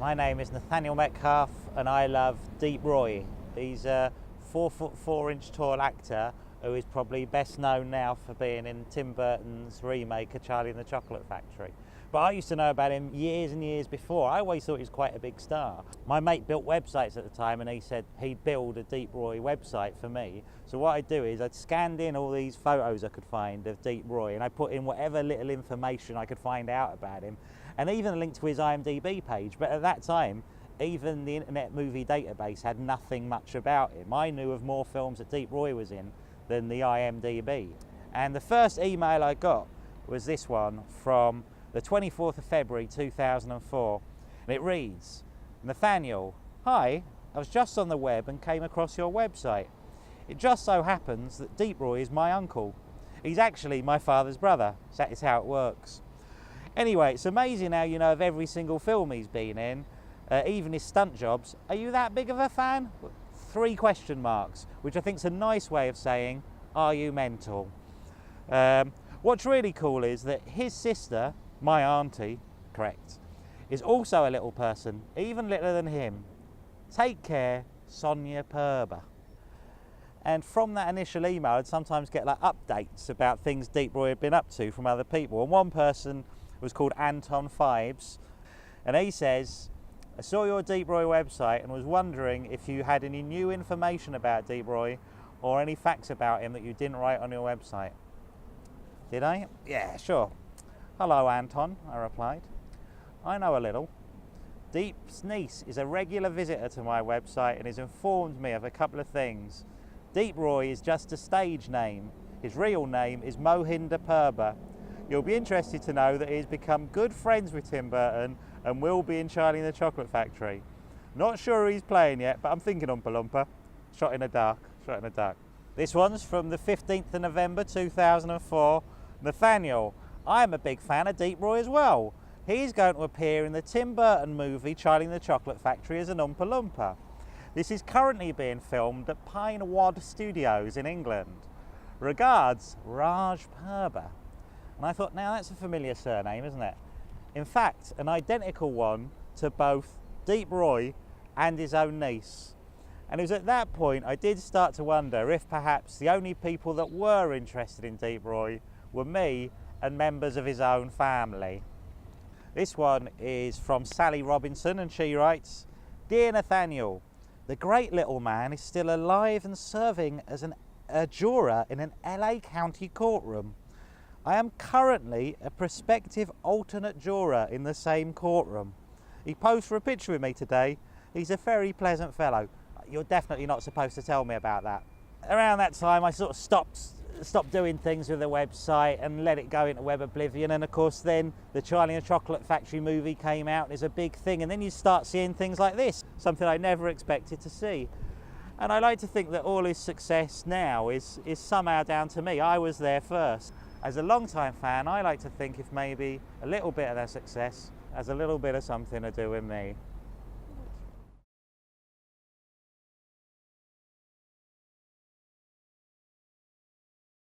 My name is Nathaniel Metcalfe and I love Deep Roy. He's a 4'4" tall actor who is probably best known now for being in Tim Burton's remake of Charlie and the Chocolate Factory. But I used to know about him years and years before. I always thought he was quite a big star. My mate built websites at the time and he said he'd build a Deep Roy website for me. So what I'd do is I'd scanned in all these photos I could find of Deep Roy and I put in whatever little information I could find out about him, and even a link to his IMDb page. But at that time, even the Internet Movie Database had nothing much about him. I knew of more films that Deep Roy was in than the IMDb. And the first email I got was this one from the 24th of February 2004, and it reads, "Nathaniel, hi, I was just on the web and came across your website. It just so happens that Deep Roy is my uncle. He's actually my father's brother, so that is how it works. Anyway, it's amazing how you know of every single film he's been in, even his stunt jobs. Are you that big of a fan?" 3 question marks, which I think is a nice way of saying, are you mental? What's really cool is that his sister, my auntie, correct, is also a little person, even littler than him. Take care, Sonia Perber. And from that initial email, I'd sometimes get like updates about things Deep Roy had been up to from other people. And one person was called Anton Fibes, and he says, "I saw your Deep Roy website and was wondering if you had any new information about Deep Roy or any facts about him that you didn't write on your website." Did I? Yeah, sure. "Hello, Anton," I replied. "I know a little. Deep's niece is a regular visitor to my website and has informed me of a couple of things. Deep Roy is just a stage name. His real name is Mohinder Perber. You'll be interested to know that he's become good friends with Tim Burton and will be in Charlie and the Chocolate Factory. Not sure who he's playing yet, but I'm thinking on Palumbo. Shot in the dark, shot in the dark." This one's from the 15th of November 2004. "Nathaniel, I'm a big fan of Deep Roy as well. He's going to appear in the Tim Burton movie Charlie and the Chocolate Factory as an Oompa Loompa. This is currently being filmed at Pine Wad Studios in England. Regards, Raj Perber." And I thought, now that's a familiar surname, isn't it? In fact, an identical one to both Deep Roy and his own niece. And it was at that point I did start to wonder if perhaps the only people that were interested in Deep Roy were me and members of his own family. This one is from Sally Robinson, and she writes, "Dear Nathaniel, the great little man is still alive and serving as a juror in an LA County courtroom. I am currently a prospective alternate juror in the same courtroom. He posed for a picture with me today. He's a very pleasant fellow." You're definitely not supposed to tell me about that. Around that time I sort of stopped doing things with the website and let it go into web oblivion, and of course then the Charlie and the Chocolate Factory movie came out and is a big thing, and then you start seeing things like this, something I never expected to see. And I like to think that all his success now is somehow down to me. I was there first. As a long-time fan, I like to think if maybe a little bit of their success has a little bit of something to do with me.